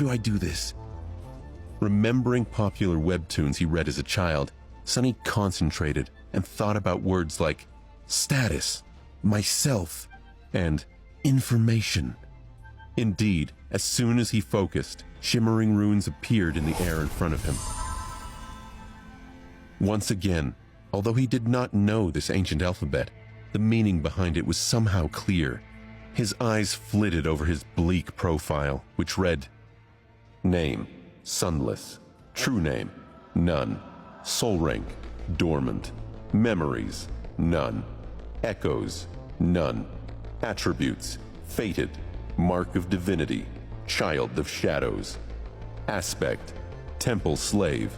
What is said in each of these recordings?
do I do this? Remembering popular webtoons he read as a child, Sonny concentrated and thought about words like status, myself, and information. Indeed, as soon as he focused, shimmering runes appeared in the air in front of him. Once again, although he did not know this ancient alphabet, the meaning behind it was somehow clear. His eyes flitted over his bleak profile, which read, Name, sunless. True name, none. Soul rank, dormant. Memories, none. Echoes, none. Attributes, fated. Mark of divinity, child of shadows. Aspect, temple slave.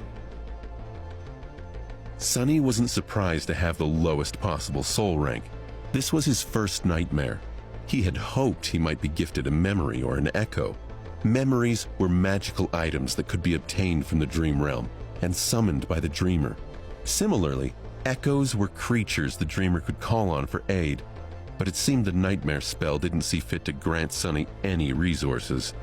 Sonny wasn't surprised to have the lowest possible soul rank. This was his first nightmare. He had hoped he might be gifted a memory or an echo. Memories were magical items that could be obtained from the dream realm and summoned by the dreamer. Similarly, echoes were creatures the dreamer could call on for aid, but it seemed the nightmare spell didn't see fit to grant Sonny any resources.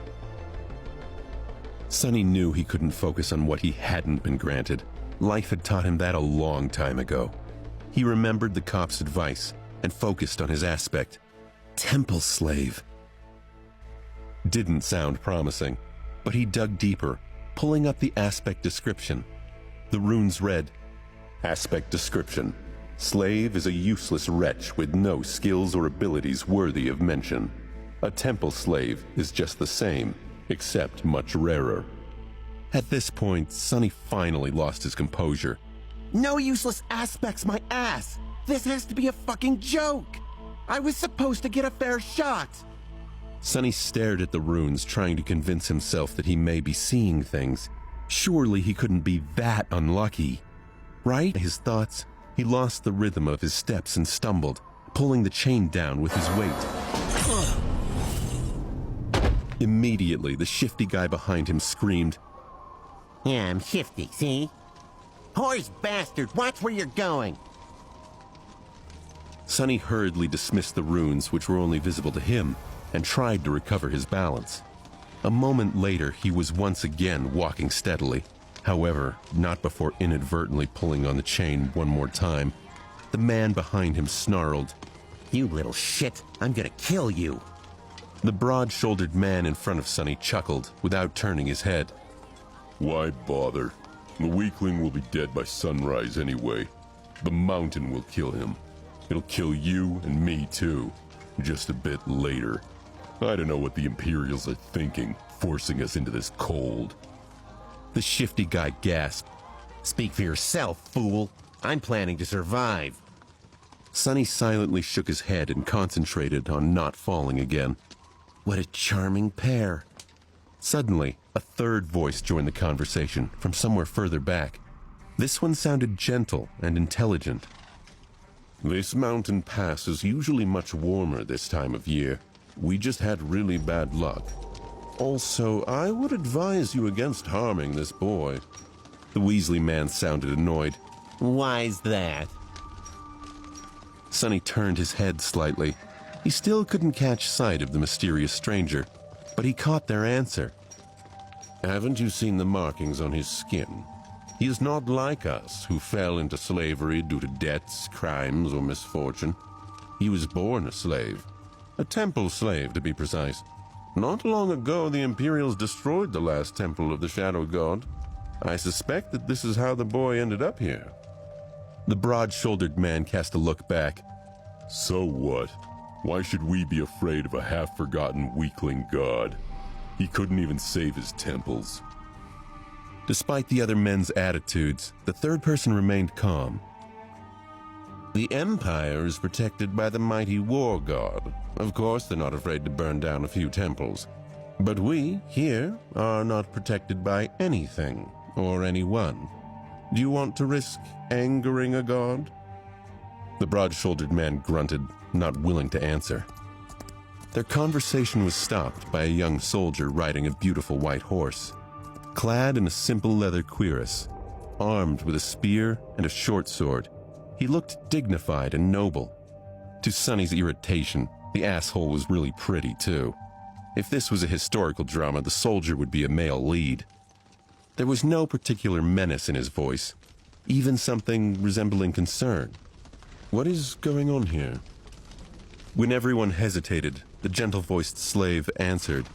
Sonny knew he couldn't focus on what he hadn't been granted. Life had taught him that a long time ago. He remembered the cop's advice and focused on his aspect. Temple slave. Didn't sound promising, but he dug deeper, pulling up the aspect description. The runes read, Aspect description. Slave is a useless wretch with no skills or abilities worthy of mention. A temple slave is just the same, except much rarer. At this point, Sonny finally lost his composure. No useless aspects, my ass! This has to be a fucking joke! I was supposed to get a fair shot! Sonny stared at the runes, trying to convince himself that he may be seeing things. Surely he couldn't be that unlucky. Right? His thoughts, he lost the rhythm of his steps and stumbled, pulling the chain down with his weight. Immediately, the shifty guy behind him screamed, Yeah, I'm shifty, see? Whores bastard, watch where you're going! Sonny hurriedly dismissed the runes, which were only visible to him, and tried to recover his balance. A moment later, he was once again walking steadily. However, not before inadvertently pulling on the chain one more time. The man behind him snarled, You little shit, I'm gonna kill you! The broad-shouldered man in front of Sonny chuckled without turning his head. Why bother? The weakling will be dead by sunrise anyway. The mountain will kill him. It'll kill you and me too, just a bit later. I don't know what the Imperials are thinking, forcing us into this cold. The shifty guy gasped. Speak for yourself, fool. I'm planning to survive. Sonny silently shook his head and concentrated on not falling again. What a charming pair. Suddenly, a third voice joined the conversation from somewhere further back. This one sounded gentle and intelligent. This mountain pass is usually much warmer this time of year. We just had really bad luck. Also, I would advise you against harming this boy. The Weasley man sounded annoyed. Why's that? Sonny turned his head slightly. He still couldn't catch sight of the mysterious stranger, but he caught their answer. Haven't you seen the markings on his skin? He is not like us, who fell into slavery due to debts, crimes, or misfortune. He was born a slave. A temple slave, to be precise. Not long ago, the Imperials destroyed the last temple of the Shadow God. I suspect that this is how the boy ended up here. The broad-shouldered man cast a look back. So what? Why should we be afraid of a half-forgotten weakling god? He couldn't even save his temples. Despite the other men's attitudes, the third person remained calm. The Empire is protected by the mighty war god. Of course, they're not afraid to burn down a few temples. But we, here, are not protected by anything or anyone. Do you want to risk angering a god? The broad-shouldered man grunted, not willing to answer. Their conversation was stopped by a young soldier riding a beautiful white horse. Clad in a simple leather cuirass, armed with a spear and a short sword, he looked dignified and noble. To Sonny's irritation, the asshole was really pretty too. If this was a historical drama, the soldier would be a male lead. There was no particular menace in his voice, even something resembling concern. What is going on here? When everyone hesitated, the gentle-voiced slave answered.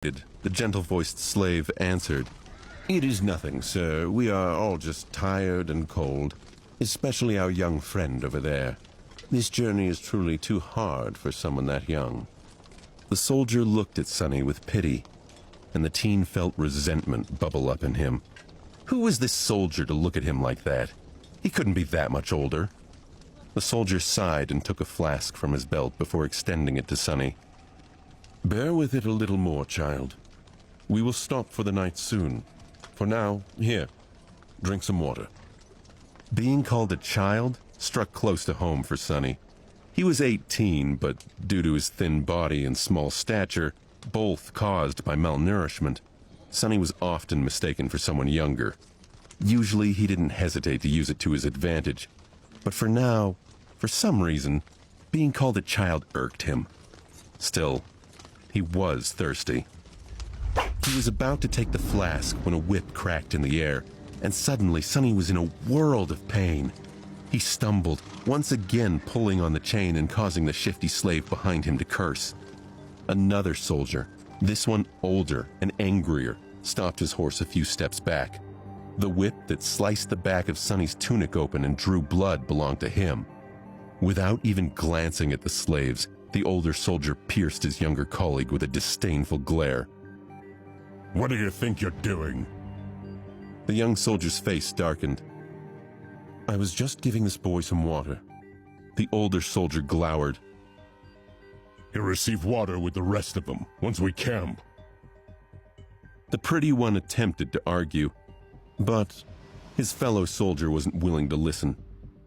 The gentle-voiced slave answered, "It is nothing, sir. We are all just tired and cold, especially our young friend over there. This journey is truly too hard for someone that young." The soldier looked at Sonny with pity, and the teen felt resentment bubble up in him. Who was this soldier to look at him like that? He couldn't be that much older. The soldier sighed and took a flask from his belt before extending it to Sonny. "Bear with it a little more, child. We will stop for the night soon. For now, here, drink some water." Being called a child struck close to home for Sonny. He was 18, but due to his thin body and small stature, both caused by malnourishment, Sonny was often mistaken for someone younger. Usually he didn't hesitate to use it to his advantage, but for now, for some reason, being called a child irked him. Still, he was thirsty. He was about to take the flask when a whip cracked in the air, and suddenly Sonny was in a world of pain. He stumbled, once again pulling on the chain and causing the shifty slave behind him to curse. Another soldier, this one older and angrier, stopped his horse a few steps back. The whip that sliced the back of Sonny's tunic open and drew blood belonged to him. Without even glancing at the slaves, the older soldier pierced his younger colleague with a disdainful glare. What do you think you're doing? The young soldier's face darkened. "I was just giving this boy some water." The older soldier glowered. He'll receive water with the rest of them once we camp. The pretty one attempted to argue, but his fellow soldier wasn't willing to listen.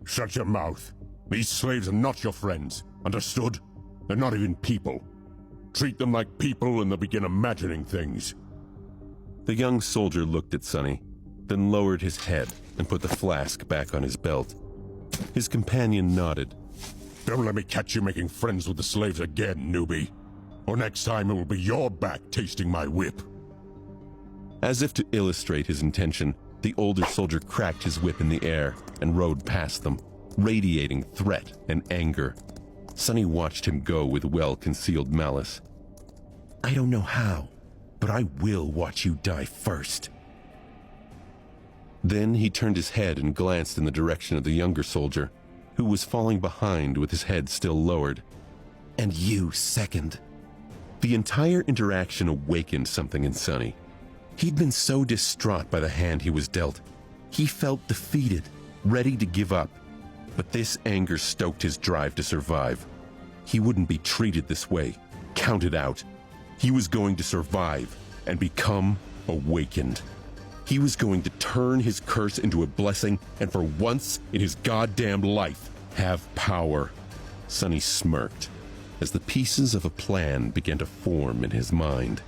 Shut your mouth. These slaves are not your friends. Understood? They're not even people. Treat them like people and they'll begin imagining things. The young soldier looked at Sonny, then lowered his head and put the flask back on his belt. His companion nodded. Don't let me catch you making friends with the slaves again, newbie. Or next time it will be your back tasting my whip. As if to illustrate his intention, the older soldier cracked his whip in the air and rode past them, radiating threat and anger. Sonny watched him go with well-concealed malice. "I don't know how, but I will watch you die first." Then he turned his head and glanced in the direction of the younger soldier, who was falling behind with his head still lowered. "And you second." The entire interaction awakened something in Sonny. He'd been so distraught by the hand he was dealt. He felt defeated, ready to give up. But this anger stoked his drive to survive. He wouldn't be treated this way, counted out. He was going to survive and become awakened. He was going to turn his curse into a blessing and for once in his goddamn life have power. Sonny smirked as the pieces of a plan began to form in his mind.